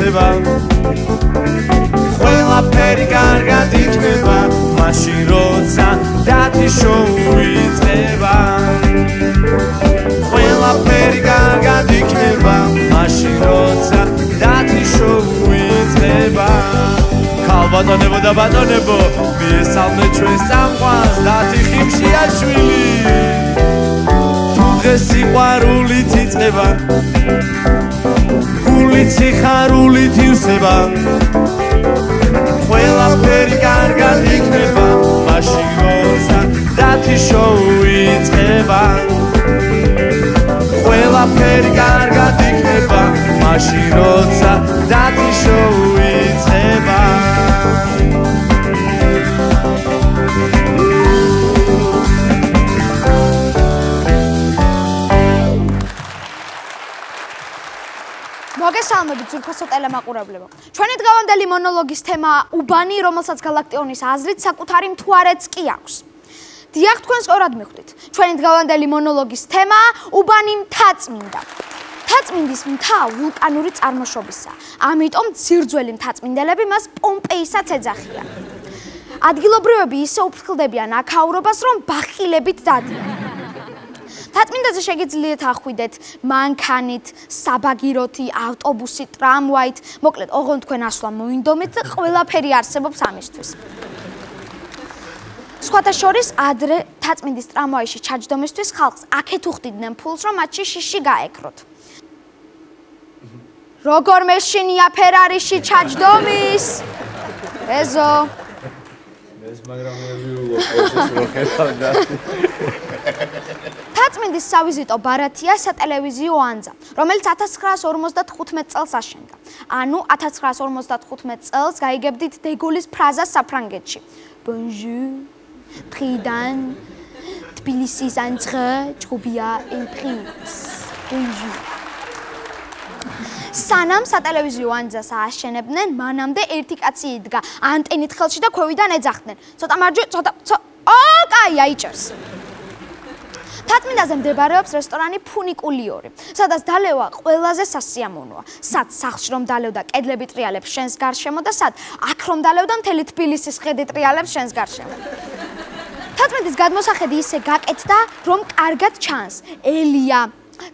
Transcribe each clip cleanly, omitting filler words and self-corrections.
იწება ყველაფერი კარგად იქნება მაშინ როცა დათი შოუ იწყება ყველაფერი კარგად იქნება მაშინ როცა დათი შოუ იწყება ქალბატონებო და ბატონებო მიესალმეთ ჩვენს წამყვანს დათი ხიმშიაშვილი თუ დღეს სიყვარულით იწყება გულით სიხარულით ივსება ყველაფერი კარგად იქნება მაშინ როცა დათი შოუ იწყება ყველაფერი კარგად იქნება მაშინ როცა დათი შოუ იწყება მოგესალმებით ძვირფასო ტელემაყურებლებო. ჩვენი დღევანდელი მონოლოგის თემაა უბანი, რომელსაც გალაქტიონის აზრით საკუთარი მთვარეც კი აქვს. დიახ, თქვენ სწორად მიხვდით. ჩვენი დღევანდელი მონოლოგის თემაა უბანი მთაწმინდა. მთაწმინდის მთა ვულკანური წარმოშობისაა. ამიტომ ძირძველი მთაწმინდელები მას პომპეისაც ეძახიან. ადგილობრივები ისე უფრთხილდებიან აქაურობას, რომ ბახილებით დადიან. მთაწმინდაზე შეგიძლიათ ახვიდეთ მანქანით, საბაგიროთი, ავტობუსით, ტრამვაით, მოკლედ, ოღონდ თქვენ ასვლა მოინდომეთ და ყველაფერი არსებობს ამისთვის. სხვათა შორის, ადრე მთაწმინდის ტრამვაიში ჩაჯდომისთვის ხალხს აქეთ უხდიდნენ ფულს, რომ მათში შიში გაეკროთ. როგორ მეშინია ფერარიში ჩაჯდომის? ეზო. ეს მაგრამ მევიულო პროცესს რო ხედავდა. მთაწმინდის სავიზიტო ბარათია სატელევიზიო ანძა, რომელიც 1955 წელს აშენდა. ანუ 1955 წელს გაიგებდით დეგოლის ფრაზას საფრანგეთში. Bonjour, Président, Tbilisis entre ჭუბია imprints. Bonjour. სანამ სატელევიზიო ანძას ააშენებდნენ, მანამდე ერთი კაცი იდგა ანტენით ხელში და ქვევიდან ეძახდნენ. ცოტა მარჯვე, ცოტა კაი აიჭერს. მთაწმინდაზე მდებარეობს რესტორანი ფუნიკულიორი, სადაც დალევა ყველაზე სასიამოვნოა. სად სახლში რომ დალევდა კედლები ტრიალებს შენს გარშემო და სად აქ რომ დალევდა მთელი თბილისის ხედი ტრიალებს შენს გარშემო. მთაწმინდის გადმოსახედი ისე გაკეთდა, რომ კარგად ჩანს ელია,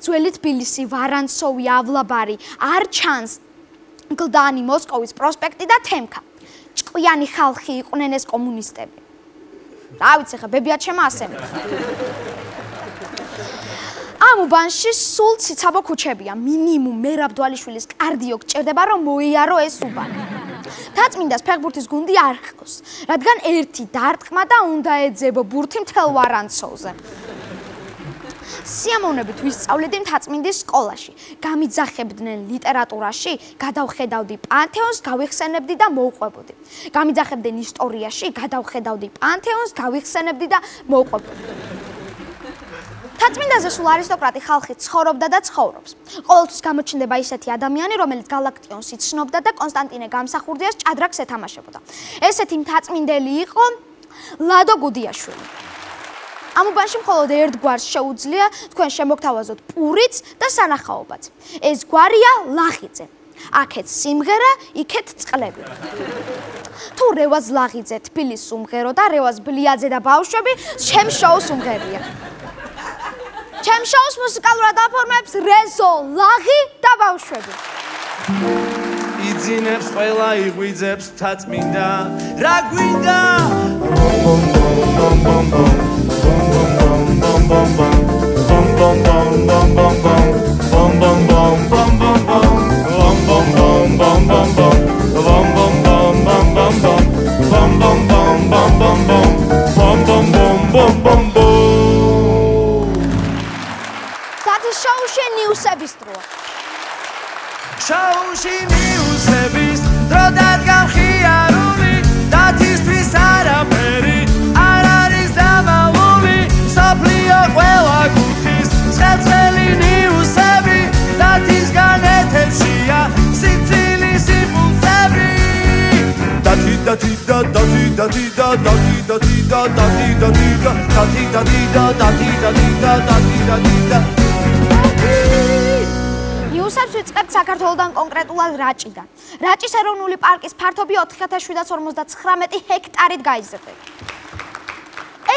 ძველი თბილისი, ვარანცოვი, ავლაბარი, არ ჩანს გლდანი მოსკოვის პროსპექტი და თემკა. ჭკვიანი ხალხი იყვნენ ეს კომუნისტები. რა ვიცი ხა, ბებიათ შემაასენებ. ამ უბანში სულ ციცაბო ქუჩებია. მინიმუმ მერაბ დვალიშვილის კარდიო გჭირდება, რომ მოიარო ეს უბანი. მთაწმინდას ფეხბურთის გუნდი არ ყავს, რადგან ერთი დარტყმა და უნდა ეძებო ბურთი მთელ ვარანცოვზე. სიამოვნებით ვისწავლიდი მთაწმინდის სკოლაში. გამიძახებდნენ ლიტერატურაში, გადავხედავდი პანთეონს, გავიხსენებდი და მოვყვებოდი. გამიძახებდნენ ისტორიაში, გადავხედავდი პანთეონს, გავიხსენებდი და მოვყვებოდი. მთაწმინდაზე სულ არისტოკრატი ხალხი ცხოვრობდა და ცხოვრობს. ყოველთვის გამოჩნდება ისეთი ადამიანი, რომელიც გალაქტიონს იცნობდა და კონსტანტინე გამსახურდიას ჭადრაკს ეთამაშებოდა. ესეთი მთაწმინდელი იყო ლადო გუდიაშვილი. ამ უბანში მხოლოდ ერთ გვარს შეუძლია თქვენ შემოგთავაზოთ პურიც და სანახაობაც. ეს გვარია ლაღიძე. აქეთ სიმღერა, იქეთ წყლები. თუ რევაზ ლაღიძე თბილის სუმღერო და რევაზ ბლიაძე და ბავშვები ჩემ შოუს უმღერია. ჩემ შოუს მუსიკალურად აფორმებს რეზო, ლაღი და ბავშვები. იძინებს ყველა იღვიძებს მთაწმინდა, რა გვინდა? შოუში ნიუსების დრო. შოუში ნიუსების დრო დადგა მხიარული, დათისთვის არაფერი არ არის დამალული, სოფლიო ყველა კუთხის ცხელწელი ნიუსები, დათისგან ეთერშია სიცილის იმპულსები. დათი დათი და დათი დათი და დათი დათი და დათი დათი და დათი დათი და დათი დათი და დათი დათი და ნიუსებს ვიწყებთ საქართველოდან, კონკრეტულად რაჭიდან. რაჭის ეროვნული პარკის ფართობი 4759 ჰექტარით გაიზრდება.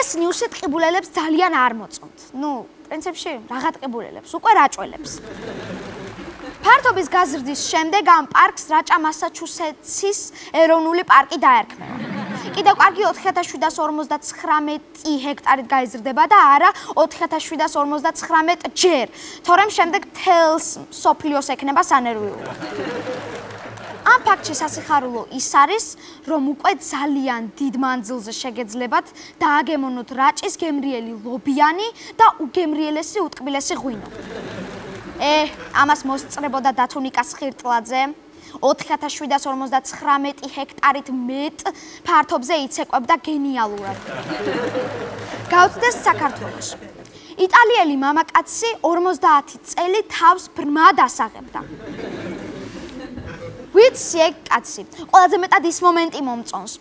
ეს ნიუსი ტყიბულელებს ძალიან არ მოწონთ. პრინციპში რაღა ტყიბულელებს, უკვე რაჭველებს. ფართობის გაზრდის შემდეგ ამ პარკს რაჭა მასაჩუსეტსის ეროვნული პარკი დაერქმევა. კიდევ კარგი 4759 ჰექტარით გაიზრდება და არა 4759 ჯერ, თორემ შემდეგ მთელს მსოფლიოს ექნება სანერვიულო. ამ ფაქტში სასიხარულო ის არის, რომ უკვე ძალიან დიდ მანძილზე შეგეძლებათ დააგემონოთ რაჭის გემრიელი ლობიანი და უგემრიელესი უტკბილესი ღვინო. ამას მოსწრებოდა დათუნიკა სხირტლაძე 4759 ჰექტარით მეტ ფართობზე იცეკვებდა გენიალურად. გავწდეს საქართველოში. იტალიელი მამაკაცი 50 წელი თავს ბრმად ასაღებდა. ვიცი ეგ კაცი, ყველაზე მეტად ის მომენტი მომწონს.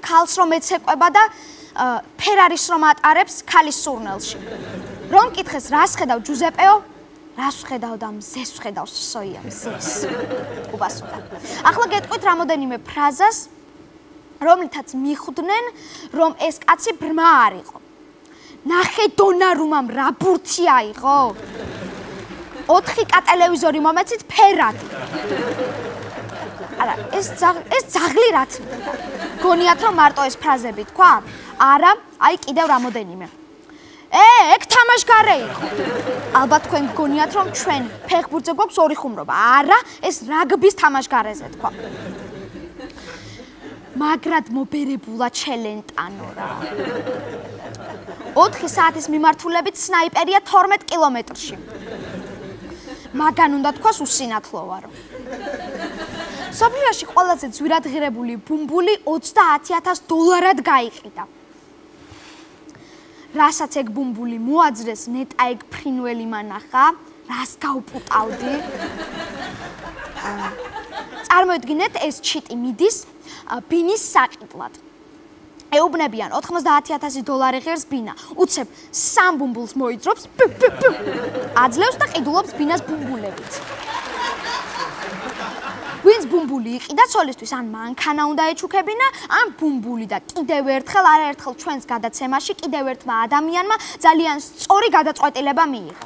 ქალს რომ ეცეკვება და ფერარის რომ ატარებს ქალის სურნელში. რომ მკითხეს, რას ხედავ ჯუზეპეო? რას ვხედავ და მზეს ვხედავ სოია მზეს. უპასუხა. ახლა გეტყვით რამოდენიმე ფრაზას, რომლითაც მიხვდნენ, რომ ეს კაცი ბრმა არ იყო. ნახე დონარუმამ რა ბურთი აიღო? 4 კატელევიზორი მომეცით ფერადი. არა, ეს ძაღლი რა თქმა. გონიათ რომ მარტო ეს ფრაზები თქვა? არა, აი კიდევ რამოდენიმე. ეგ თამაშგარე იყო. ალბათ თქვენ გგონიათ რომ ჩვენ ფეხბურთზე გვაქვს ორი ხუმრობა. არა, ეს რაგბის თამაშგარეზე თქვა. მაგრად მობერებულა ჩელენტანო რა. 4 საათის მიმართულებით სნაიპერია 12 კილომეტრში. მაგან უნდა თქვას უსინათლო ვარო. სოფლიოში ყველაზე ძვირადღირებული ბუმბული $30,000 გაიყიდა. რასაც ეგ ბუმბული მოაძრეს, ნეტა ეგ ფრინველი მანახა, რას გავპუტავდი. წარმოიდგინეთ, ეს ჩიტი მიდის ბინის საყიდლად. ეუბნებიან $90,000 ღირს ბინა. უცებ 3 ბუმბულს მოიძრობს, აძლევს და ყიდულობს ბინას ბუმბულებით. ვინც ბუმბული იყიდა ცოლისთვის, ან მანქანა უნდა ეჩუქებინა, ან ბუმბული და კიდევ ერთხელ, არაერთხელ ჩვენს გადაცემაში კიდევ ერთმა ადამიანმა ძალიან სწორი გადაწყვეტილება მიიღო.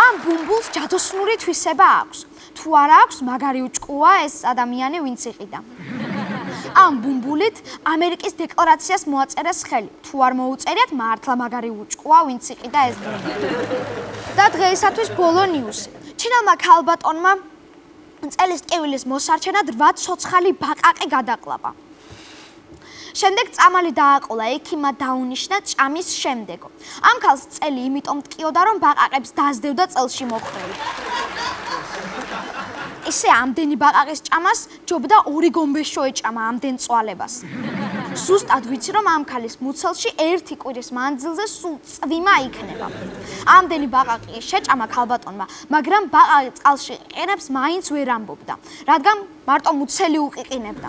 ამ ბუმბულს ჯადოსნური თვისება აქვს. თუ არა აქვს, მაგარი უჭკუა ეს ადამიანი, ვინც იყიდა. ამ ბუმბულით ამერიკის დეკლარაციას მოაწერეს ხელი. თუ არ მოუწერიათ, მართლა მაგარი უჭკუა, ვინც იყიდა ეს ბუმბული. და დღეისათვის ბოლო ნიუსი. ჩინელმა ქალბატონმა წელის ტკივილის მოსარჩენად 8 ცოცხალი ბაყაყი გადაყლაპა. შემდეგ წამალი დააყოლა, ექიმმა დაუნიშნა ჭამის შემდეგო. ამ ქალს წელი იმიტომ ტკიოდა, რომ ბაყაყებს დაძდევდა წელში მოხრევი. ისე ამდენი ბაყაყის ჭამას ჯობდა 2 გომბეშო ეჭამა ამდენ წვალებას. ზუსტად ვიცი, რომ ამ ქალის მუცელში 1 კვირის მანძილზე სულ წვიმა იქნება. ამდენი ბაყაყი შეჭამა ქალბატონმა, მაგრამ ბაყაყი წყალში ყინებს მაინც ვერ ამბობდა, რადგან მარტო მუცელი უყიყინებდა.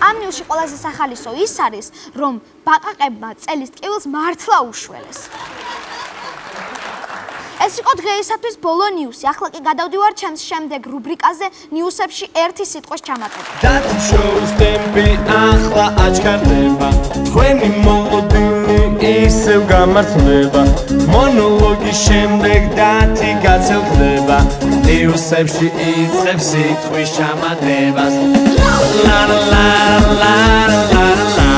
ამ ნიუსში ყველაზე სახალისო ის არის, რომ ბაყაყებმა წელის ტკივილს მართლა უშველეს. ეს იყო დღეისათვის ბოლო ნიუსი. ახლა კი გადავდივარ ჩემს შემდეგ რუბრიკაზე ნიუსებში ერთი სიტყვის ჩამატება. Dati shows tempi ახლა აჩქარდება. თქვენი მოდული ისევ გამართლება. მონოლოგის შემდეგ დათი გაცელდება. ნიუსებში იწყებს სიტყვის ჩამატებას. La la la la la la la la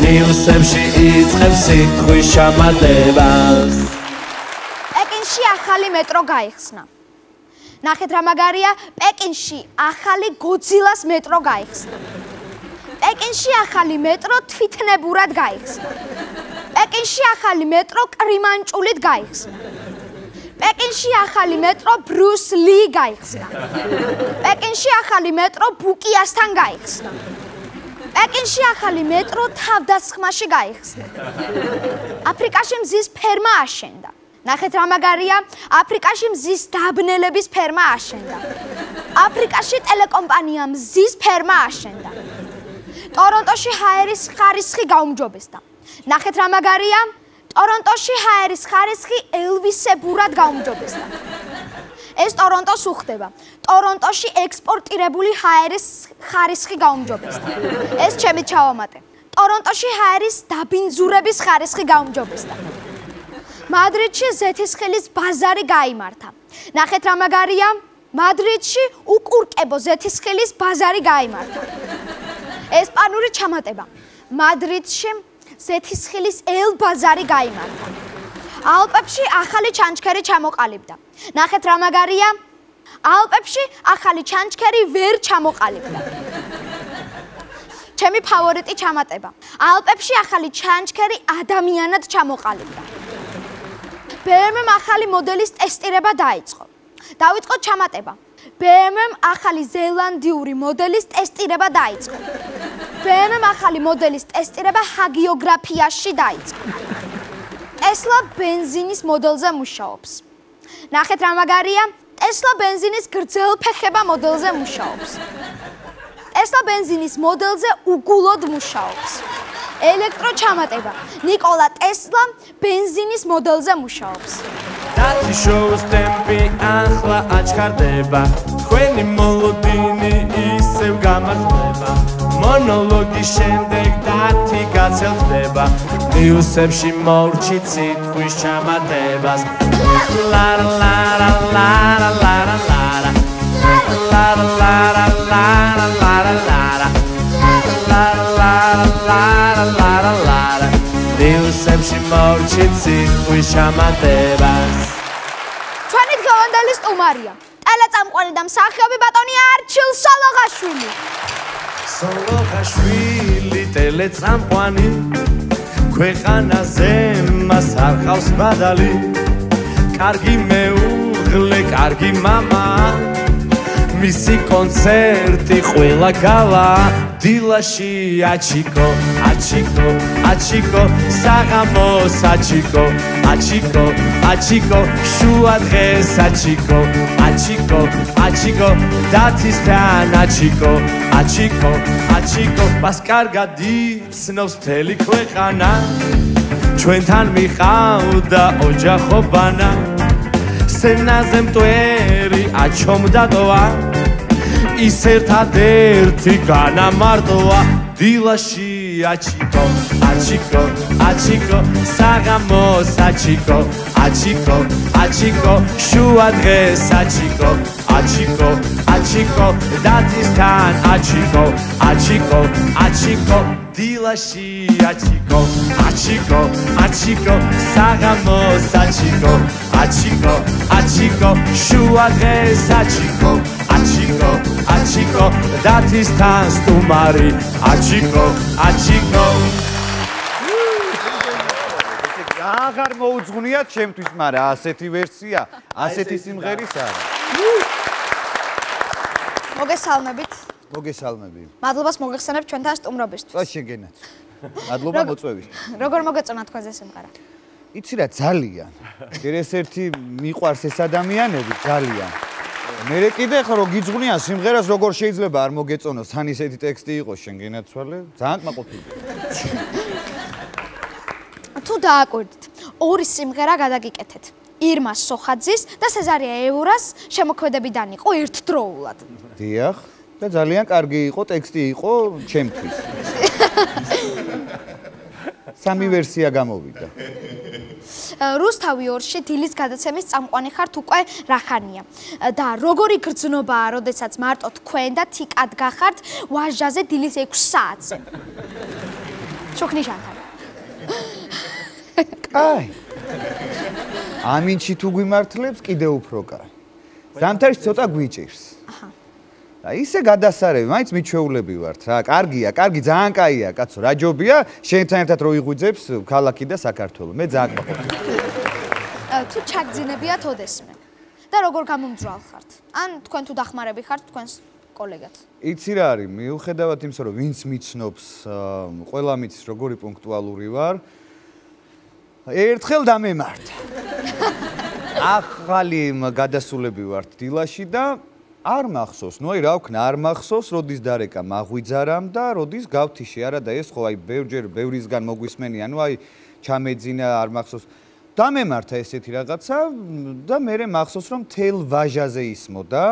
ნიუსებში იწყებს სიტყვის ჩამატებას. პეკინში ახალი მეტრო გაიხსნა. ნახეთ რა მაგარია, პეკინში ახალი გოძილას მეტრო გაიხსნა. პეკინში ახალი მეტრო თვითნებურად გაიხსნა. პეკინში ახალი მეტრო კრიმანჭულით გაიხსნა. პეკინში ახალი მეტრო ბრუს ალი გაიხსნა. პეკინში ახალი მეტრო ბუკიასთან გაიხსნა. პეკინში ახალი მეტრო თავდასხმაში გაიხსნა. აფრიკაში მზის ფერმა აშენდა. ნახეთ რა მაგარია, აფრიკაში მზის დაბნელების ფერმა აშენდა. აფრიკაში ტელეკომპანია მზის ფერმა აშენდა. ტორონტოში ჰაერის ხარისხი გაუმჯობესდა. ნახეთ რა მაგარია? ტორონტოში ჰაერის ხარისხი ელვისებურად გაუმჯობესდა. ეს ტორონტოს უხდება. ტორონტოში ექსპორტირებული ჰაერის ხარისხი გაუმჯობესდა. ეს ჩემი ჩავამატე. ტორონტოში ჰაერის დაბინძურების ხარისხი გაუმჯობესდა. მადრიდში ზეთისხილის ბაზარი გაიმართა. ნახეთ რა მაგარია? მადრიდში უკურკებო ზეთისხილის ბაზარი გაიმართა. ესპანური ჩამატება. მადრიდში ზეთისხილის ელ-ბაზარი გაიმართა. ალპებში ახალი ჩანჩქერი ჩამოყალიბდა. ნახეთ რა მაგარია? ალპებში ახალი ჩანჩქერი ვერ ჩამოყალიბდა. ჩემი ფავორიტი ჩამატება. ალპებში ახალი ჩანჩქერი ადამიანად ჩამოყალიბდა. BMW-მ ახალი მოდელის ტესტირება დაიწყო. დავიწყოთ ჩამატება. BMW-მ ახალი ზელანდიური მოდელის ტესტირება დაიწყო. BMW-მ ახალი მოდელის ტესტირება ჰაგიოგრაფიაში დაიწყო. Tesla ბენზინის მოდელზე მუშაობს. ნახეთ რა მაგარია? Tesla ბენზინის გრძელფეხება მოდელზე მუშაობს. Tesla ბენზინის მოდელზე უგულოდ მუშაობს. ელექტრო ჩამატება. ნიკოლა ტესლა ბენზინის მოდელზე მუშაობს. დათი შოუს ტემპი ახლა აჩქარდება. თქვენი მოლოდინი ისევ გამართლება. მონოლოგის შემდეგ დათი გაცელდება. ნიუსებში მოვრჩით სიტყვის ჩამატებას. ლა ლა ლა ლა ლა ლა ლა ლა ლა ლა ლა ნიუსებში მოვრჩით სიტყვის ჩამატებას. ჩვენი დღევანდელი სტუმარია ტელეწამყვანი და მსახიობი ბატონი არჩილ სოლოღაშვილი. სოლოღაშვილი ტელეწამყვანი ქვეყანაზე მას არ ყავს ბადალი. კარგი მეუღლე, კარგი მამა, მისი კონცერტი ყველა გავა. დილაში აჩიკო, აჩიკო, აჩიკო, საღამოს აჩიკო, აჩიკო, აჩიკო, შუა დღეს აჩიკო, აჩიკო, აჩიკო, დათისთან აჩიკო, აჩიკო, აჩიკო, მას კარგად იცნობს მთელი ქვეყანა. ჩვენთან მიყავდა ოჯახობანა. სცენაზე მტვერი აჩომდადოა. ის ერთადერთი განამარტოა. დილაში აჩიკო, აჩიკო, აჩიკო, საღამოს აჩიკო, აჩიკო, აჩიკო, შუა დღეს აჩიკო, აჩიკო, აჩიკო, დათისთან აჩიკო, აჩიკო, აჩიკო, დილაში აჩიკო, აჩიკო, აჩიკო, საღამოს აჩიკო, აჩიკო, აჩიკო, შუა დღეს აჩიკო, აჩიკო, აჩიკო, დათისთან სტუმარი, აჩიკო, აჩიკო. აღარ მოუძღვნია ჩემთვის, მაგრამ ასეთი ვერსია, ასეთი სიმღერის არა. მოგესალმებით. მოგესალმები. მადლობას მოგეხსენებ ჩვენთან სტუმრობისთვის. წა შეგენათ. მადლობა მოწვევისთვის. როგორ მოგეწონა თქვენზე სიმღერა? იცი რა, ძალიან. ერთ-ერთი მიყვარს ეს ადამიანები ძალიან. მე კიდე ხო რომ გიძღვნია სიმღერას როგორ შეიძლება არ მოგეწონოს, თან ისეთი ტექსტი იყოს შენ გენაცვალე, ძალიან კმაყოფილი. თუ დააკვირდით, ორი სიმღერა გადაგიკეთეთ. ირმა სოხაძის და სეზარია ევრას შემოქმედებიდან იყო ერთდროულად. დიახ, და ძალიან კარგი იყო, ტექსტი იყო ჩემთვის. სამი ვერსია გამოვიდა. რუსთავი 2-ში დილის გადაცემის წამყვანი ხართ უკვე რახანია. და როგორი გრძნობაა, როდესაც მარტო თქვენ და თიკად გახართ ვაჟაზე დილის 6 საათზე. შუქნიშანთან. კაი. ამინჩი თუ გვიმართლებს, კიდე უფრო კაი. ზამთარში ცოტა გვიჭირს. აჰა. და ისე გადასარევი, მაინც მიჩვეულები ვართ რა. კარგია, კარგი, ძალიან კაია, კაცო, რა ჯობია, შენთან ერთად რო იღვიძებს ქალაქი და საქართველო. მე ძალიან გმაყოფილი. თუ ჩაგძინებიათ ოდესმე. და როგორ გამომძვრალ ხართ? ან თქვენ თუ დახმარები ხართ თქვენს კოლეგად? იცი რა არის, მიუხედავად იმისა, რომ ვინც მიცნობს, ყველა მიცის როგორი პუნქტუალური ვარ. ერთხელ დამემართა. ახალი გადასულები ვართ დილაში და არ მახსოვს, ნუ აი რა ვქნა, არ მახსოვს, როდის დარეკა მაღვიძარამ და როდის გავთიშე, არა და ეს ხო აი ბევრისგან მოგვისმენია, ნუ აი ჩამეძინა, არ მახსოვს. დამემართა ესეთი რაღაცა და მე მახსოვს რომ თელ ვაჟაზე ისმოდა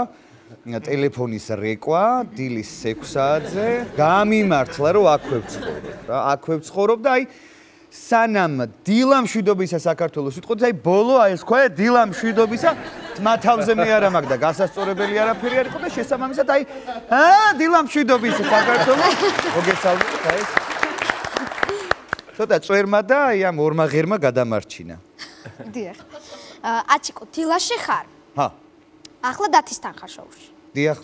ტელეფონის რეკვა დილის 6 საათზე გამიმართლა რომ აქვე ვცხოვრობ რა აქვე ვცხოვრობ და აი სანამ დილამშვიდობისა საქართველოს ვიტყოდი აი ბოლო აი ეს თქვა დილამშვიდობისა თმათავზე მე არა მაგ და გასასწორებელი არაფერი არ იყო და შესაბამისად აი დილამშვიდობისა საქართველოს მოგესალმებით აი ეს ცოტა წვერმა და აი ამ ორმა ღერმა გადამარჩინა დიახ აჩიკო დილაში ხარ ჰა ახლა დათისთან ხარ შოუში დიახ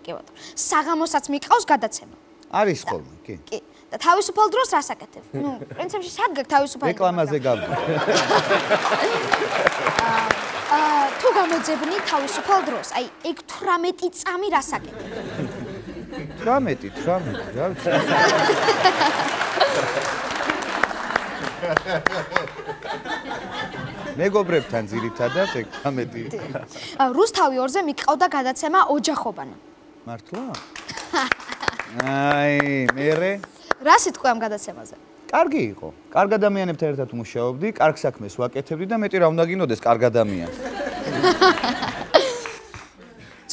კი ბატონო საღამოსაც მიყავს გადაცემა არის ხოლმე კი კი და თავისუფალ დროს რას აკეთებ ნუ პრინციპში სად გაქვს თავისუფალი რეკლამაზე გავდი თუ გამოძებნი თავისუფალ დროს აი ეგ 18 წამი რას აკეთებ 18 რა ვიცი მეგობრებთან ძირითადად ეგ 18 რუსთავი 2-ზე მიყავდა გადაცემა ოჯახობანა მართლა აი მერე რა სიტყვა ამ გადაცემაზე კარგი იყო კარგ ადამიანებთან ერთად მუშაობდი კარგ საქმეს ვაკეთებდი და მეტი რა უნდა გინოდეს კარგ ადამიანს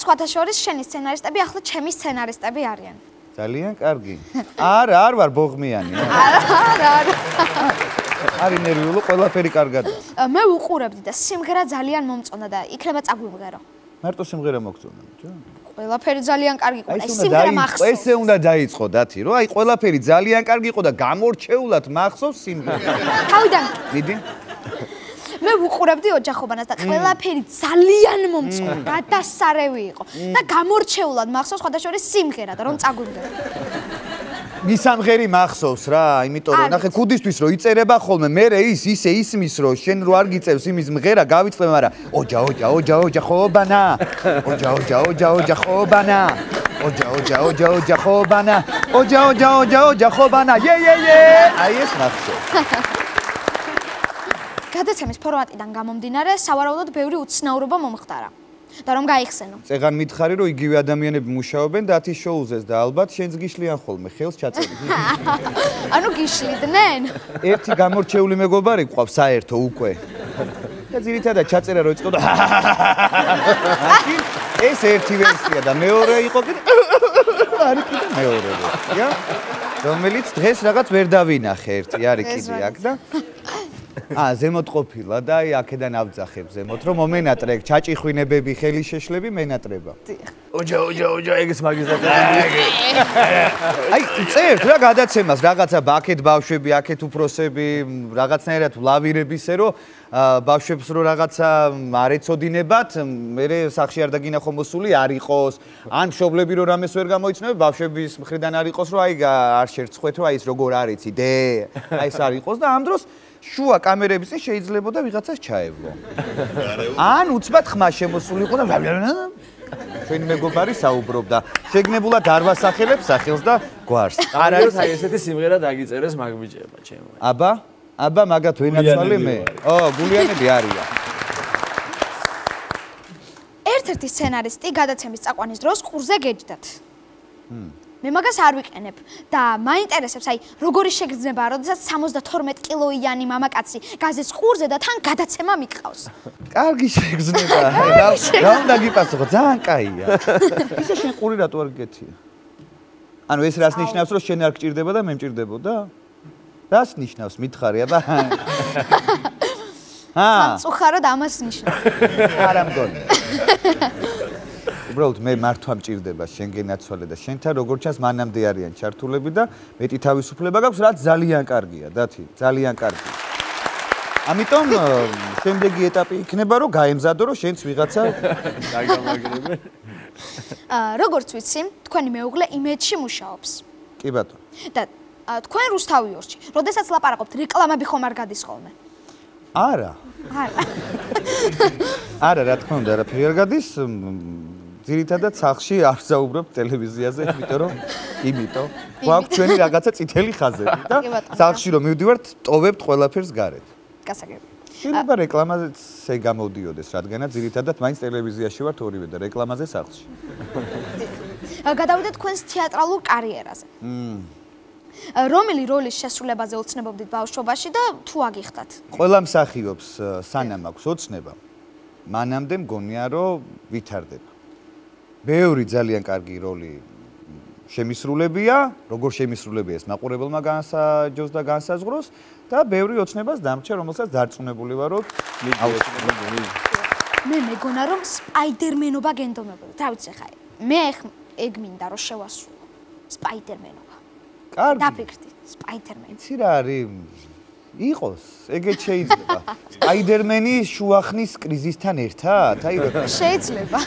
სხვათა შორის შენი სცენარისტები ახლა ჩემი სცენარისტები არიან ძალიან კარგი არა არ ვარ ბოღმიანი არა არის ნერვიულო ყველაფერი კარგად მე უყურებდი და სიმღერა ძალიან მომწონდა და იქნება წაგვიმღერო მარტო სიმღერა მოგწონდა ბიჭო ყველაფერი ძალიან კარგი იყო აი სიმღერა მახსოვს ესე უნდა დაიწყო დათი რომ აი ყველაფერი ძალიან კარგი იყო და გამორჩეულად მახსოვს სიმღერა თავიდან მიდი მე ვუყურებდი ოჯახობანას და ყველაფერი ძალიან მომწონდა გადასარევი იყო და გამორჩეულად მახსოვს სხვადასხვა სიმღერა და რომ წაგვიმღერო მისამღერი მახსოვს რა იმიტომ რომ ნახე ქუდისთვის რო იწერება ხოლმე მე ისე ისმის რომ შენ რო არ გიწევს იმის მღერა გავიწევ მაგრამ ოჯახობანა ოჯახობანა ოჯახობანა აი ეს მახსოვს გადაცემის ფორმატიდან გამომდინარე სავარაუდოდ ბევრი უცნაურობა მომხდარა და რომ გაიხსენო. წეგან მითხარი რომ იგივე ადამიანები მუშაობენ დათის შოუზეს და ალბათ შენს გიშლიან ხოლმე ხელს ჩაწერით. ანუ გიშლიდნენ? ერთი გამორჩეული მეგობარი გვყავს საერთო უკვე. და ძირითადად ჩაწერა რო იწყო და ეს ერთი ვერსია და მეორე იყო კიდე არის კიდე მეორე ვერსია რომელიც დღეს რაღაც ვერ დავინახე ერთი არის კიდე აქ და ზემოთ ყოფილა და აი აქედან ავძახებ ზემოთ რომ მომენატრე ჩაჭიხვინებები ხელი შეშლები მენატრება ოჯა ეგეც მაგისაც აი წერთ რა გადაცემას რაღაცა აქეთ ბავშვები აქეთ უფროსები რაღაცნაირად ვლავირებისე რომ ბავშვებს რო რაღაცა არ ეცოდინებათ მე სახში არ დაგინახო მოსული არ იყოს ან მშობლები რო რამეს ვერ გამოიცნობენ ბავშვების მხრიდან არ იყოს რომ აი არ შერცხვეთ რომ აი ეს როგორ არის იდე აი ეს არ იყოს და ამ დროს შუა კამერების წინ შეიძლებოდა ვიღაცას ჩაევლო. ან უცბად ხმა შემოსულიყო და ჩვენი მეგობარი საუბრობდა. შეგნებულად არ ვასახელებ სახელს და გვარს. არ არის აი ესეთი სიმღერა დაგიწერეს მაგბიჭება ჩემო. აბა მაგათ ვენაცვალე მე. გულიანები არიან. ერთ-ერთი სცენარისტი გადაცემის წაყვანის დროს ყურზე გეჯდათ. მე მაგას არ ვიყენებ და მაინტერესებს აი როგორი შეგრძნება როდესაც 72 კილოიანი მამაკაცი გაზის ყურზე და თან გადაცემა მიყავს კარგი შეგრძნება რა უნდა გიპასუხო ძალიან კაია ისე შენ ყური რატო არ გგეთია ანუ ეს რას ნიშნავს რომ შენ არ გჭირდება და მე მჭირდებოდა რას ნიშნავს მითხარი აბა სამწუხაროდ ამას ნიშნავს არა მგონი უბრალოდ მე მართვა მჭირდება შენ გენაცვალე და შენთან როგორ ჩანს მანამდე არიან ჩართულები და მეტი თავისუფლება გაქვს რაც ძალიან კარგია დათი ძალიან კარგია ამიტომ შემდეგი ეტაპი იქნება რომ გაემზადო რომ შენც ვიღაცა დაგამაგრებენ როგორც ვიცი თქვენი მეუღლე იმედში მუშაობს კი ბატონო და თქვენ რუსთავი 2-ში როდესაც ლაპარაკობთ რეკლამები ხომ არ გადის ხოლმე არა რა თქმა უნდა არაფერი არ გადის ძირითადად სახში არ ვსაუბრობ ტელევიზიაზე, იმიტომ გვაქვს ჩვენი რაღაცა წითელი ხაზები და სახში რომ მივდივართ, ტოვებთ ყველაფერს გარეთ. გასაგები. შეიძლება რეკლამაზეც გამოდიოდეს, რადგანაც ძირითადად მაინც ტელევიზიაში ვართ ორივე და რეკლამაზე სახლში. გადავიდეთ თქვენს თეატრალურ კარიერაზე. რომელი როლის შესრულებაზე ოცნებობდით ბავშვობაში და თუ აგიხდათ? ყველა მსახიობს სანამ აქვს ოცნება, მანამდე მგონია რომ ვითარდება. ბევრი ძალიან კარგი როლი შემისრულებია, როგორ შემისრულებია ეს მაყურებელმა განსაჯოს და განსაზღვროს და ბევრი ოცნებას დამრჩა, რომელსაც დარწმუნებული ვარ, რომ მე მეგონა რომ სპაიდერმენობა გენდომებოდა. რა ვიცი ხა, მე ეგ მინდა რომ შევასრულო. სპაიდერმენობა. კარგი. დაფიქრდი, სპაიდერმენი. იცი რა არის? იყოს, ეგეც შეიძლება. სპაიდერმენი შუახნის კრიზისთან ერთად? აი რა. შეიძლება.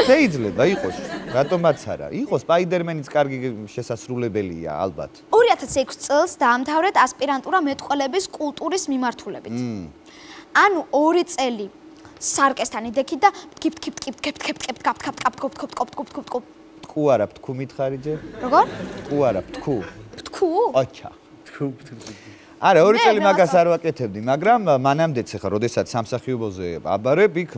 შეიძლება იყოს, რატომაც არა. იყოს სპაიდერმენიც კარგი შესასრულებელია, ალბათ. 2006 წელს დაამთავრეთ ასპირანტურა მეტყველების კულტურის მიმართულებით. ანუ 2 წელი სარკესთან იდექით და თქუ არა, თქუ მითხარი ჯერ? როგორ? თქუ არა, თქუ. თქუ? ოჩა. არა, 2 წელი მაგას არ ვაკეთებდი, მაგრამ მანამდეც ახლა, როდესაც სამსახიობოზე აბარებ, იქ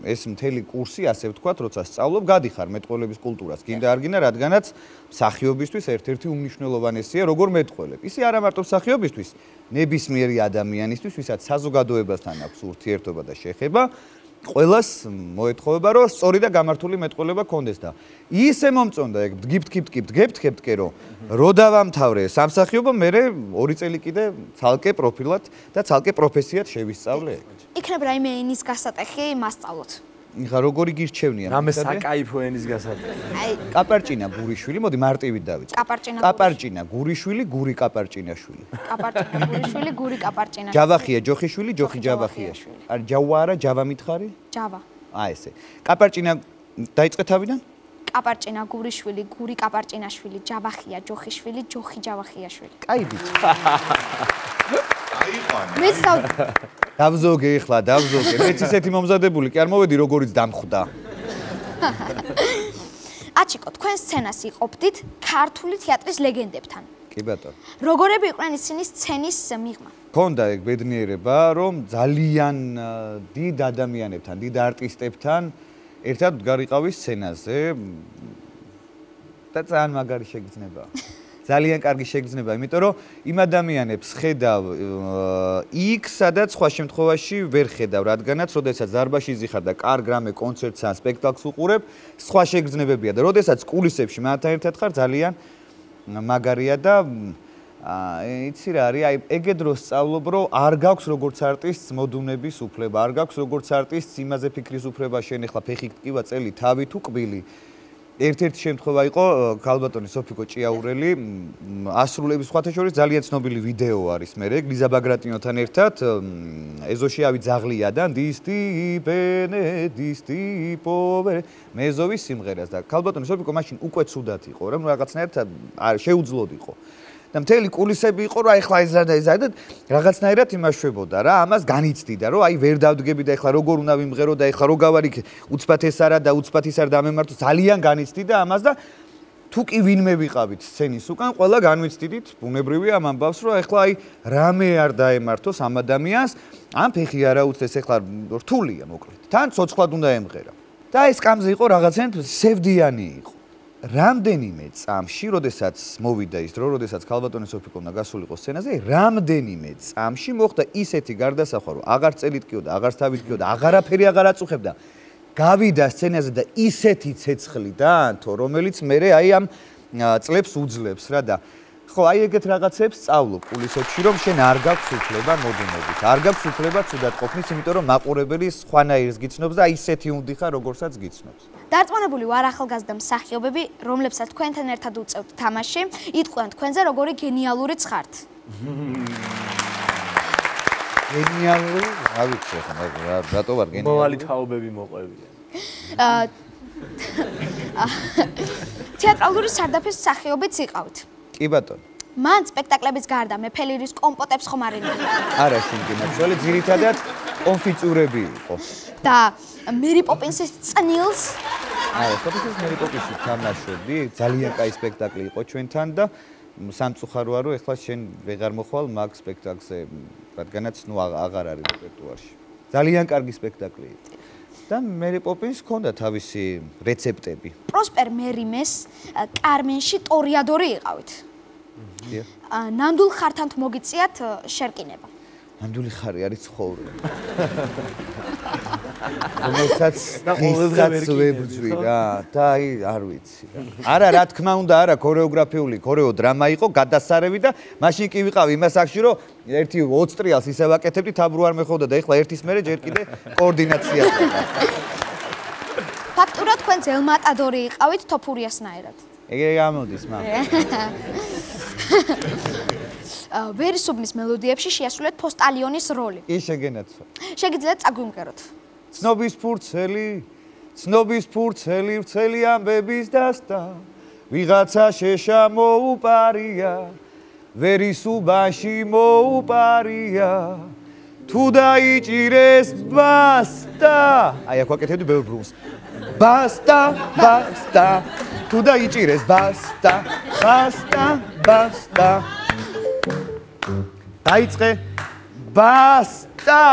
ეს მთელი კურსი, ასე ვთქვათ, როცა სწავლობ, გადიხარ მეტყველების კულტურას. გინდა არ გინდა, რადგანაც მსახიობისთვის ერთ-ერთი უმნიშვნელოვანესია, როგორ მეტყველებ. ისე არა მარტო მსახიობისთვის, ნებისმიერი ადამიანისთვის, ვისაც საზოგადოებასთან აქვს ურთიერთობა და შეხება, ყველას მოეთხოვება, რომ სწორი და გამართული მეტყველება კონდეს და ისე მომწონდა ეგ დგებთ-დგებთ-დგებთ-დგებთ-დგებთ, რომ დავამთავრე სამსახიობო, მე 2 წელი კიდე ცალკე პროფილად და ცალკე პროფესიად შევისწავლე. იქნებ რაიმე ენის გასატეხი მასწავლოთ. იხა როგორი გირჩევნია? რამე საკაიფო ენის გასატეხი. აი, კაპარჭინა გურიშვილი, მოდი მარტივით დავიწყო. კაპარჭინა გურიშვილი, გური კაპარჭინაშვილი. კაპარჭინა გურიშვილი, გური კაპარჭინაშვილი. ჯავახია ჯოხიშვილი, ჯოხი ჯავახიაშვილი. არ ჯავა არა, ჯავა მითხარი? ჯავა. აი ესე. კაპარჭინა დაიწყე თავიდან? კაპარჭინა გურიშვილი, გური კაპარჭინაშვილი, ჯავახია ჯოხიშვილი, ჯოხი ჯავახიაშვილი. კაი ბიჭი. მეც დავზოგე ეხლა, დავზოგე. მეც ისეთი მომზადებული კი არ მოვედი, როგორიც დამხვდა. აჩიკო, თქვენ სცენას იყოფდით ქართული თეატრის ლეგენდებთან. კი ბატონო. როგორები იყვნენ ისინი სცენის მიღმა? ქონდა ეგ ბედნიერება, რომ ძალიან დიდ ადამიანებთან, დიდ არტისტებთან ერთად ვდგარიყავი სცენაზე და ძალიან მაგარი შეგრძნება. ძალიან კარგი შეგრძნება, იმიტომ რომ იმ ადამიანებს ხედავ იქ, სადაც სხვა შემთხვევაში ვერ ხედავ, რადგანაც როდესაც დარბაზში ზიხარ და კარგ რამე კონცერტს ან სპექტაკლს უყურებ, სხვა შეგრძნებებია და როდესაც კულისებში მათთან ერთად ხარ, ძალიან მაგარია და იცი რა არის, აი ეგ დროს სწავლობ, რომ არ გაქვს როგორც არტისტს მოდუნების უფლება, არ გაქვს როგორც არტისტს იმაზე ფიქრის უფლება, შენ ახლა ფეხი გტკივა წელი, თავი თუ კბილი. ერთ-ერთი შემთხვევა იყო ქალბატონი სოფიკო ჭიაურელი ასრულების სხვათა შორის ძალიან ცნობილი ვიდეო არის მე ლიზა ბაგრატინოთან ერთად ეზოში ავი ძაღლია და დისტი ბენედისტი პოვე მეზოვის სიმღერას და ქალბატონი სოფიკო მაშინ უკვე ცუდად იყო რა რაღაცნაირად არ შეუძლოდ იყო და მთელი კულისები იყო რომ აი ხლა ეზა და რაღაცნაირად იმაშვებოდა რა ამას განიცდი და რომ აი ვერ დავდგები და ეხლა როგორ უნდა ვიმღერო და ეხლა რო გავარი უცბად ეს არა და უცბად ის არ დამემართო ძალიან განიცდი და ამას და თუ კი ვინმე ვიყავით სცენის უკან ყველა განვიცდით ბუნებრივია ამ ამბავს რომ ეხლა აი რამე არ დაემართოს ამ ადამიანს ამ ფეხი არა უცდეს ეხლა რთულია მოკლედ თან ცოცხლად უნდა ემღერა და ეს კამზე იყო რაღაცნაირად სევდიანი იყო რამდენიმე წამში, როდესაც მოვიდა ის დრო, როდესაც ქალბატონი სოფიკოვნა გასულიყო სცენაზე, რამდენიმე წამში მოხდა ისეთი გარდასახვა, რომ აღარ წელით კიო და აღარ თავით კიო და აღარაფერი აღარ აწუხებდა. გავიდა სცენაზე და ისეთი ცეცხლიდან, თო რომელიც მე აი ამ წლებს უძლებს რა და ხო, აი ეგეთ რაღაცებს სწავლობ კულისებში, რომ შენ არ გაქვს უფლება მოდუნობის, არ გაქვს უფლება ცუდად ყოფნის, იმიტომ რომ მაყურებელი სხვანაირს გიცნობს და აი ისეთი უნდა ხარ, როგორცაც გიცნობს. დარწმუნებული ვარ ახალგაზრდა მსახიობები, რომლებსაც თქვენთან ერთად უწევთ თამაში, იტყვიან თქვენზე როგორი გენიალურიც ხართ. გენიალური, რა ვიცი ახლა, რატო ვარ გენიალური? მომავალი თაობები მოყვებიან. თეატრალური სარდაფის მსახიობიც იყავით. კი ბატონო. მან სპექტაკლების გარდა მეფელირის კომპოტებს ხომ არ ინახა? არა, შინგინაცვალი ძირითადად კონფიტურები იყო. და მერი პოპინსის წნილს არა, სოფიკის მერი პოპინსი თამაშობდი, ძალიან კაი სპექტაკლი იყო ჩვენთან და სამწუხაროა რომ ეხლა შენ ვეღარ მოხვალ მაგ სპექტაკლზე, რადგანაც ნუ აღარ არის რეპერტუარში. ძალიან კარგი სპექტაკლი იყო. და მერი პოპინს ჰქონდა თავისი რეცეპტები. პროსპერ მერიმეს კარმენში ტორიადორი იყავით. ნამდვილ ხართან თუ მოგიწიათ შერკინება. ნამდვილი ხარი არის ცხოვრება. რომელსაც ღირსაც ვებძვი რა და აი არ ვიცი. არა რა თქმა უნდა არა ქორეოგრაფიული ქორეო დრამა იყო გადასარევი და მაშინ კი ვიყავი იმას აქში რომ ერთი 20 ტრიალს ისე ვაკეთებდი თაბრო არ მეხოვდა და ეხლა ერთის მერე ჯერ კიდე კოორდინაცია. ფაქტურად თქვენ ზელმატადორი იყავით თოფურიასნაირად. ეგრე გამოდის მამ. ვერისუბნის მელოდიებში შეასრულეთ პოსტალიონის როლი. კი შეგენაცვა. შეგიძლიათ წაგვიმღეროთ. ცნობის ფურცელი ვრცელი ამბების დასტა ვიღაცა შეშა მოუპარია ვერისუბანში მოუპარია თუ დაიჭირეს ბასტა აი აქ ვაკეთებდი ბევრ ბრუნს ბასტა თუ დაიჭირეს ბასტა დაიწყე ბასტა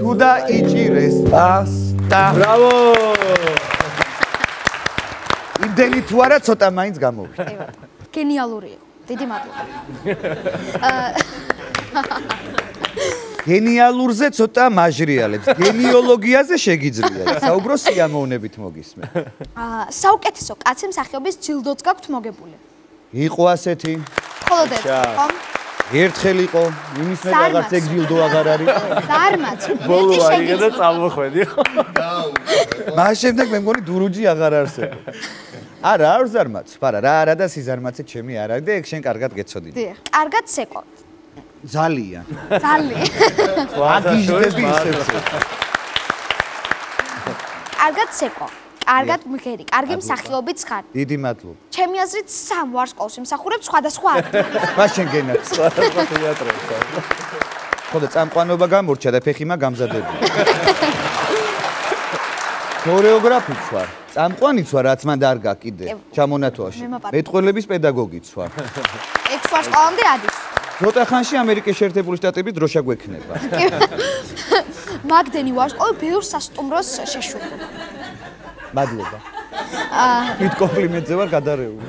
თუ დაიჭირეს ბასტა ბრავო იმდენი თუ არა ცოტა მაინც გამოვიდა გენიალური იყო დიდი მადლობა გენიალურზე ცოტა მაჟრიალებს გენიოლოგიაზე შეგიძლია საუბრო სიამოვნებით მოგისმე საუკეთესო კაცი მსახიობის ჯილდოც გაქვთ მოგებული იყო ასეთი მხოლოდ ერთი ხო ერთხელ იყო იმის მე რაღაც ეგ ჯილდო აღარ არის ზარმაც ბოლო აიღე და წამოხვედი მას შემდეგ მე მგონი დურუჯი აღარ არსებობს არა არ ზარმაც არა რა და სიზარმაცე ჩემი არ არის და ეგ შენ კარგად გეცოდინე დიახ კარგად სეკო ძალიან აგიჟდები ისე კარგად სეკო კარგად მღერი, კარგი მსახიობიც ხარ. დიდი მადლობა. ჩემი აზრით სამ ვარსკვლავს იმსახურებს სხვადასხვა აქტიურად. მას შენ გენაც. სხვადასხვა თეატრებს. ხოდა წამყვანობა გამორჩა და ფეხიმა გამზადებული. ქორეოგრაფიც ვარ. წამყვანიც ვარ, რაც მან დარგა კიდე ჩამონათვაში. მეტყველების პედაგოგიც ვარ. ეგ ვარსკვლავამდე ადის. ცოტა ხანში ამერიკის შეერთებული შტატების დროშა გვექნება. მაგდენი ვარსკვლავი ბევრ სასტუმროს შეშურდა. მადლობა. მით კომპლიმენტზე ვარ გადარეული.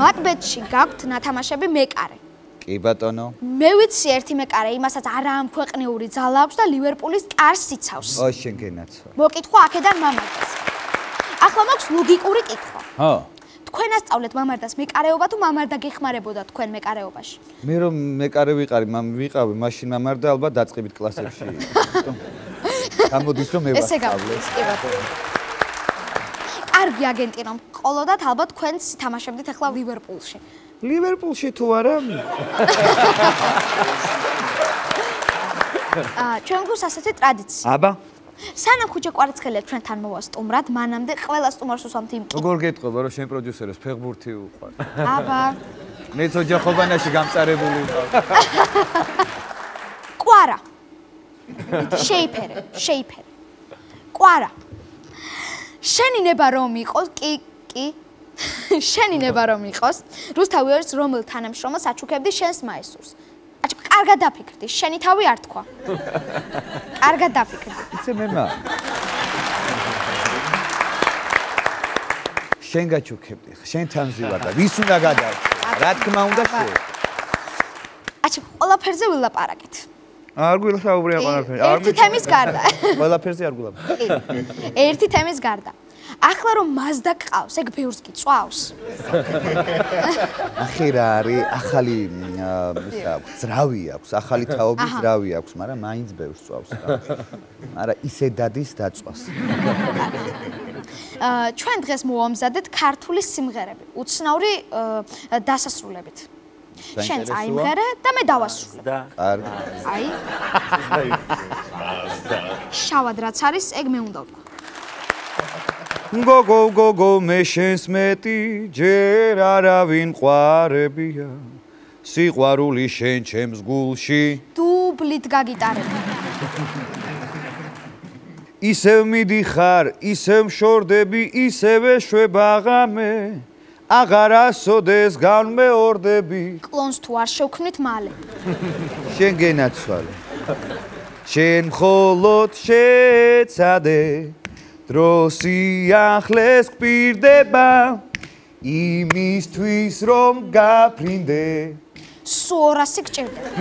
მაკბეთში გაქვთ ნათამაშები მეკარე. კი ბატონო. მე ვიცი ერთი მეკარე, იმასაც არაამქვეყნიური ძალა აქვს და ლივერპულის კარს იცავს. ო შენ გენაცვა. მოკითხვა აქედან მამარდას. ახლა მაქვს ლოგიკური კითხვა. ხო. თქვენ ასწავლეთ მამარდას მეკარეობა თუ მამარდა გეხმარებოდა თქვენ მეკარეობაში? მე რომ მეკარე ვიყავი, მაშინ მამარდა ალბათ დაწყებით კლასებში. გამოდის რომ მე ესე გამოდის, კი ბატონო. კარგი აგენტი რომ ყოლოდათ ალბათ თქვენც თამაშებდით ახლა ლივერპულში. ლივერპულში თუ არა? ჩვენ გვაქვს ასეთი ტრადიცია. აბა. სანამ ხუჭე კვარაცხელია ჩვენთან მოვა სტუმრად, მანამდე ყველა სტუმარს უსვამთ იმ კითხვა. როგორ გეტყობა რომ შენ პროდიუსერებს ფეხბურთი უყვარ? აბა. მეც ოჯახობანაში გამწარებული ვიყავ. კვარა. შეიფერე. კვარა. შენინება რომ იყოს, კი. შენინება რომ იყოს, რუსთავი არის რომელ თანამშრომელს აჩუქებდი შენს მაესტროს. კარგად დაფიქრდი, შენი თავი არ თქვა. კარგად დაფიქრდი. იცი მემა. შენ გაჩუქებდი, შენ თანზივარ და ვის უნდა გადავწე? რა თქმა უნდა შენ. ყველაფერზე ვილაპარაკეთ. არ გვილსაუბრია ყველაფერზე. ერთი თემის გარდა. ყველაფერზე არ გულაპარაკე. ერთი თემის გარდა. ახლა რომ მაზდა გყავს, ეგ ბევრს გიწვავს. ახი რა არის, ახალი ძრავი აქვს, ახალი თაობის ძრავი აქვს, მაგრამ მაინც ბევრს წვავს. მაგრამ ისე დადის დაწვას. ჩვენ დღეს მოვამზადეთ ქართული სიმღერები, უცნაური დასასრულებით. შენ წაიმღერე და მე დავასრულებ. კარგი. აი. შავად რაც არის, ეგ მე უნდა ვთქვა. გოგო მე შენს მეტი ჯერ არავინ ყვარებია სიყვარული შენ ჩემს გულში დუბლით გაგიტარებ ისევ მიდიხარ ისევ მშორდები ისევე შვებაღამე აღარასოდეს განმეორდები კლონს თუ არ შევქმნით მალე შენ გენაცვალე შენ მხოლოდ შეცადე დროს იახლეს გპირდება იმისთვის რომ გაფრინდე სულ 200 გჭირდება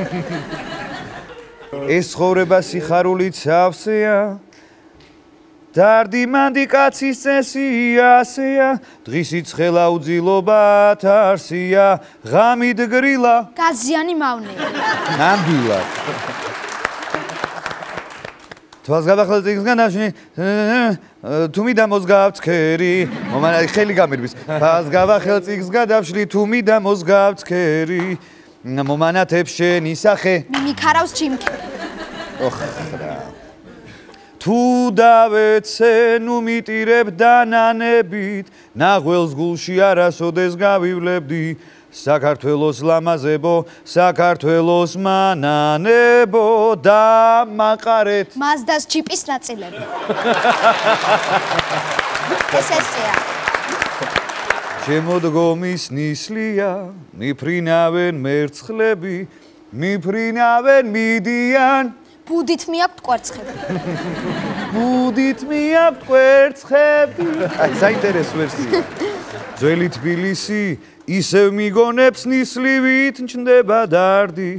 ეს ცხოვრება სიხარულით სავსეა დარდიმანდი კაცის წესია ასეა დღისით ხელა უძილობათ არსია ღამით გრილა გაზიანი მავნე ნამდვილად თვალს გავახელ წიგნსგან დაშნი თუ მიდა მოსგავცქერი მომანა ხელი გამირბის თვალს გავახელ წიგნსგან დაშნი თუ მიდა მოსგავცქერი მომანათებ შენი სახე მიმიქარავს ჯიმკი ოხ თუ დავეცე ნუ მიტირებ დანანებით ნაღველს გულში არასოდეს გავივლებდი საქართველოს ლამაზებო საქართველოს მანანებო დამაყარეთ მაზდას ჯიპის ნაწილები ეს ესეა შემოდგომის ნისლია მიფრინავენ მერცხლები მიფრინავენ მიდიან ბუდით მიაქვთ კვერცხები ბუდით მიაქვთ კვერცხები აი საინტერესო ვერსია ძველი თბილისი ისევ მიგონებს ნისლივით ჩნდება დარდი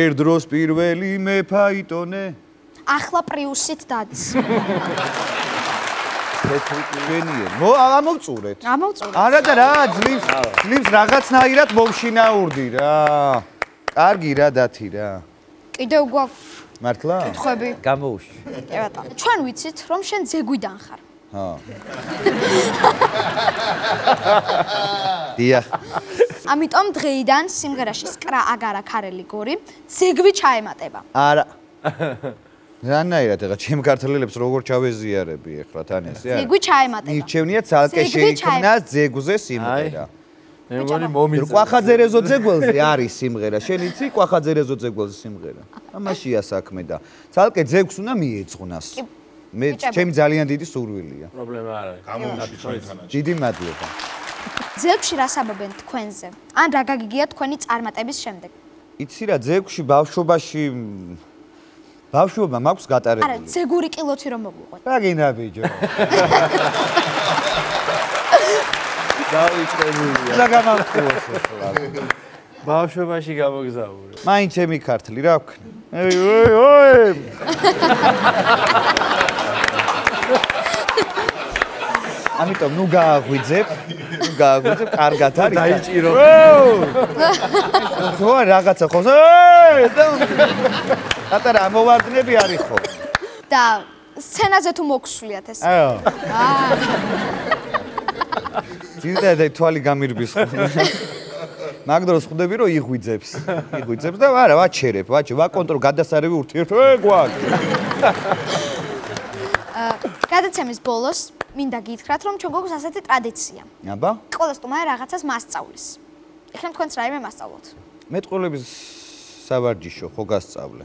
ერთდროს პირველი მეფაიტონე ახლა პრიუსით დადის ამოვწურეთ არა და რა ძლივს რაღაცნაირად მოვშინაურდი რა კარგი რა დათი რა კიდევ გვაქვს მართლა კითხვები გამოუშვი კი ბატონო ჩვენ ვიცით რომ შენ ზეგვიდან ხარ ჰა დიახ ამიტომ დღეიდან სიმღერაში სკრა აგარა ქარელი გორი ზეგვი ჩაემატება არა რანაირად ეხლა ჩემ ქართველებს როგორ ჩავეზიარები ეხლა თან ესე არა ზეგვი ჩაემატება მირჩევნია ცალკე შეიქმნა ზეგუზე სიმღერა მე მგონი მომიძა კვახაძერეზო ზეგველზე არის სიმღერა შენ იცი კვახაძერეზო ზეგველზე სიმღერა ამაშია საქმე და ცალკე ზეგს უნდა მიეძღვნას მე ჩემი ძალიან დიდი სურვილია პრობლემა არ არის გამოვიშვით დიდი მადლობა ზეგში რა საბობენ თქვენზე ან რა გაგიგია თქვენი წარმატების შემდეგ იცი რა ზეგში ბავშვობაში ბავშვობა მაქვს არა გატარებული ზეგური კილოთი რომ მოგვიყვეთ რა გინდა ბიჭო დავიწყებულია რა გამახსოვს ახლა ბავშვობაში გამოგზაურე მაინც ჩემი ქართლი რა ვქნა ოი ამიტომ ნუ გააღვიძებ კარგად არის დაიჭირო ხო რაღაცა ხო ატარა ამოვარდნები არის ხო და სცენაზე თუ მოგსვლიათ ეს აო ძირითადად თვალი გამირბის ხო მაგ დროს ხვდები რომ იღვიძებს და არა ვაჩერებ ვაკონტროლ გადასარევი ურთიერთობა გვაქვს გადაცემის ბოლოს მინდა გითხრათ რომ ჩვენ გვაქვს ასეთი ტრადიცია აბა ყველა სტუმარი რაღაცას მასწავლის ეხლა თქვენც რაიმე მასწავლოთ მე ტყუილების სავარჯიშო ხო გასწავლე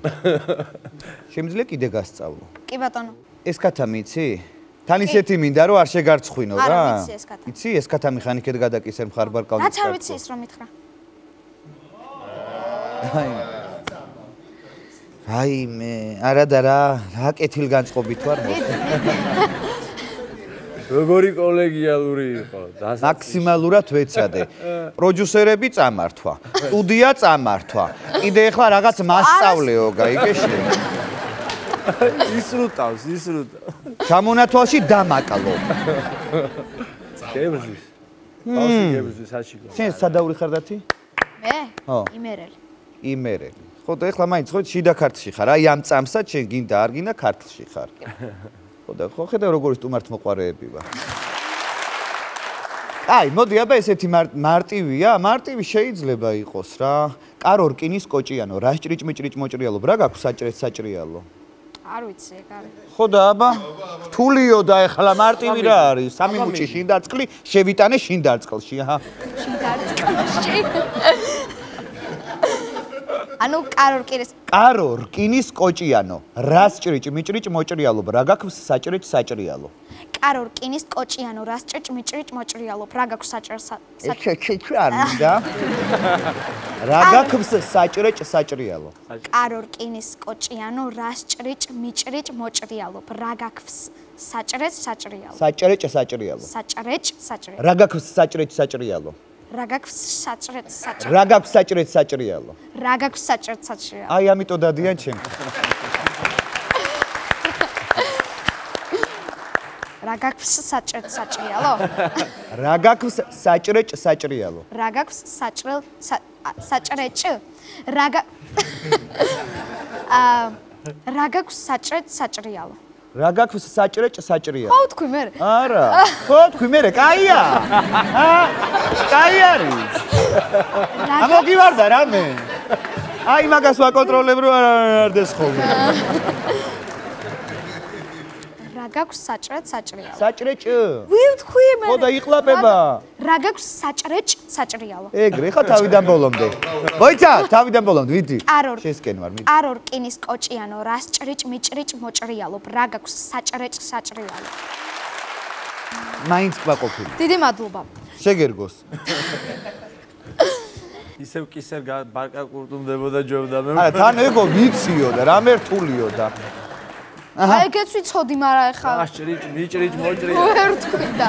შემიძლია კიდე გასწავლო კი ბატონო ეს კათამი იცი თან ისეთი მინდა რომ არ შეგარცხვინო რა არა ვიცი ეს კათამი იცი ეს კათამი ხანიქეთ გადაკისერ მხარბარ კალთის რაც არ ვიცი ის რომ მითხრა რაიმე არა და რა კეთილგანწყობით ვარ როგორი კოლეგიალური იყო მაქსიმალურად ვეცადე პროდიუსერები წამართვა სტუდია წამართვა კიდე ახლა რაღაც მასწავლეო გაიგეშე ისრუტავს ჩამონათვალში დამაკლო გებრძვის ბავშვი გებრძვის საჩიგო შენ სადაური ხარ დათი მე ხო. იმერელი ხო და ახლა მაინც ხო შიდა ქართლში ხარ აი ამ წამსა შენ გინდა არ გინდა ქართლში ხარ ხო და ხო ხედავ როგორი სტუმართ მოყარეები ვარ აი მოდი აბა ესეთი მარტივი შეიძლება იყოს რა კარო რკინის კოჭიანო რა ჭრიჭმიჭრიჭ მოჭრიალო რა გაქვს საჭრიალო არ ვიცი ეგ არის ხო და აბა რთულიო და ეხლა მარტივი რა არის სამი მუჭი შინდარწყლი შევიტანე შინდარწყლში აჰა შინდარწყლში ანუ კარო რკინის კარო რკინის კოჭიანო რას ჭრიჭ მიჭრიჭ მოჭრიალობ რა გაქვს საჭრიჭ საჭრიალო კარო რკინის კოჭიანო რას ჭრიჭ მიჭრიჭ მოჭრიალობ რა გაქვს საჭრიალო რა გაქვს საჭრიჭ საჭრიალო კარო რკინის კოჭიანო რას ჭრიჭ მიჭრიჭ მოჭრიალობ რა გაქვს საჭრეჭ საჭრიალო საჭრეჭ საჭრიალო საჭრეჭ საჭრიალო რა გაქვს საჭრეჭ საჭრიალო რა გაქვს საჭრეჭ საჭრიალო რა გაქვს საჭრეჭ საჭრიალო რა გაქვს საჭრეჭ საჭრიალო აი ამიტომ დადიან ჩემ რა გაქვს საჭრეჭ საჭრიალო რა გაქვს საჭრეჭ საჭრიალო რა გაქვს საჭრეჭ რა გაქვს საჭრეჭ საჭრიალო რა გაქვს საჭრეჭ საჭრიალო ხო თქვი მე არა ხო თქვი მე კაია კაი არის ამოგივარდა რამე აი მაგას ვაკონტროლებ რომ არ არდეს ხოლმე რა გაქვს საჭრეჭ საჭრიალო საჭრეჭ ვიტყვი მე ხო და იყლაპება რა გაქვს საჭრეჭ საჭრიალო ეგრე ხა თავიდან ბოლომდე მოიცა თავიდან ბოლომდე ვიდი შესკენ ვარ კარო რკინის კოჭიანო რას ჭრიჭ მიჭრიჭ მოჭრიალობ რა გაქვს საჭრეჭ საჭრიალო მაინც ყვაყოფილი დიდი მადლობა შეგერგოს ისევ კისერ ბარკა კურტუმდებოდა ჯობდა მე არა თან ეგო ვიციო და რამე რთულიო და აი ეგეც ვიცოდი მაგრამ ეხა ჭრიჭ მიჭრიჭ მოჭრია ვერ თქვი და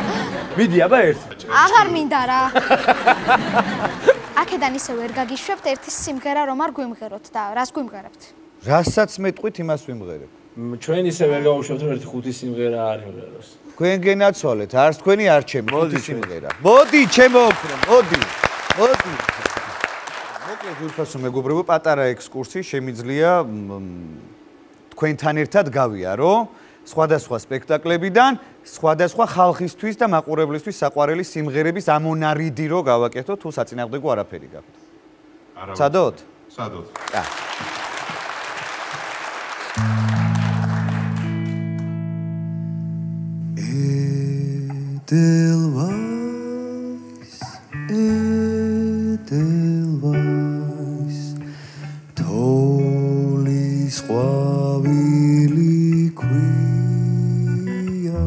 მიდი აბა ერთ აღარ მინდა რა აქედან ისე ვერ გაგიშვებთ ერთი სიმღერა რომ არ გვიმღეროთ და რას გვიმღერებთ რასაც მეტყვით იმას ვიმღერებ ჩვენ ისე ვერ გავუშვებთ რომ ერთი ხუთი სიმღერა არ იმღეროს თქვენ გენაცვალეთ არც თქვენი არ ჩემი ხუთი სიმღერა მოდი ჩემო ოქრო მოდი მოკლედ ურფასო მეგობრებო პატარა ექსკურსი შემიძლია თქვენთან ერთად გავიარო სხვადასხვა სპექტაკლებიდან სხვადასხვა ხალხისთვის და მაყურებლისთვის საყვარელი სიმღერების ამონარიდი რო გავაკეთო თუ საწინააღმდეგო არაფერი გაქვთ სადოთ სადოთ Edelweiss Tolis ყვავილი ქვია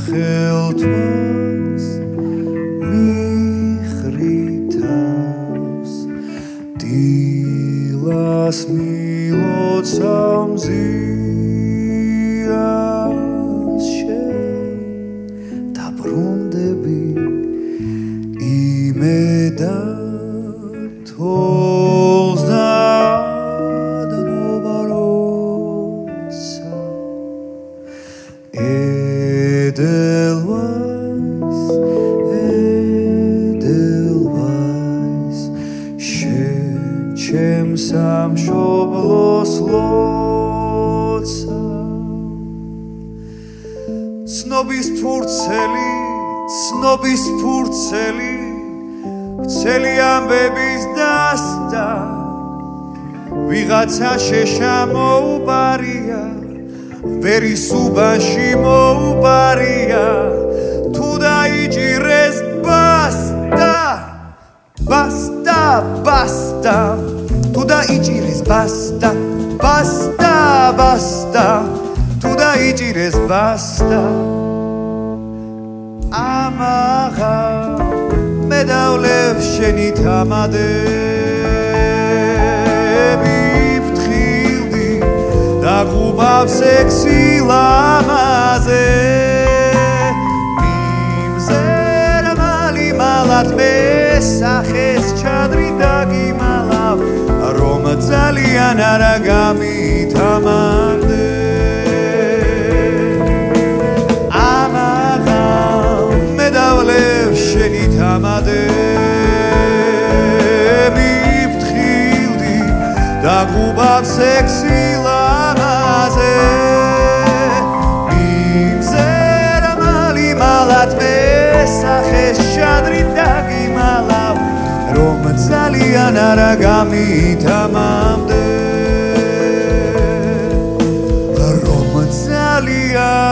ახელთვას მიხრითავს დილას მილოცავ მზიას შენ დაბრუნდები იმედად თოლს დადრობაროცა Edelweiss შენ ჩემ სამშობლოს ლოცა ცნობის ფურცელი ცელი ამბების დასტა ვიღაცა შეშამოუპარია ვერის უბანში მოუპარია თუ დაიჭირეს ბასტა თუ დაიჭირეს ბასტა თუ დაიჭირეს ბასტა ამაღა მედავლებ შენი თამადები ფთხილდი და გუბავ სექსი ლამაზე მიმზერ მალი მალად მესახეს ჩადრი დაგიმალავ რომ ძალიან არა გამითამამდე შენი თამადები ფთხილდი და გუბავ სექსი ლამაზე მიმზერ მალი მალად მესახეს შადრი დაგიმალავ რომ ძალიან არა გამითამამდე რომ ძალიან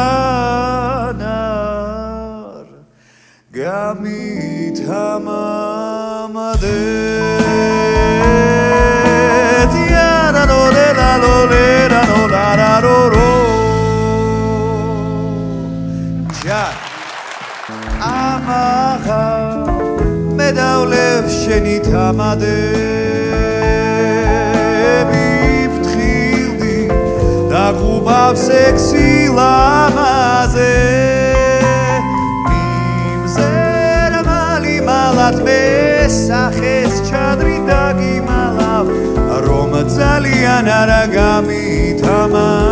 გამითამამდე ამაღა მე დავლევ შენი თამადები ფრთხილდი და გუბავ სექსი ლამაზე მიმზერმალი მალად მე სახეს ჩადრი დაგიმალავ რომ ძალიან არა გამითამარ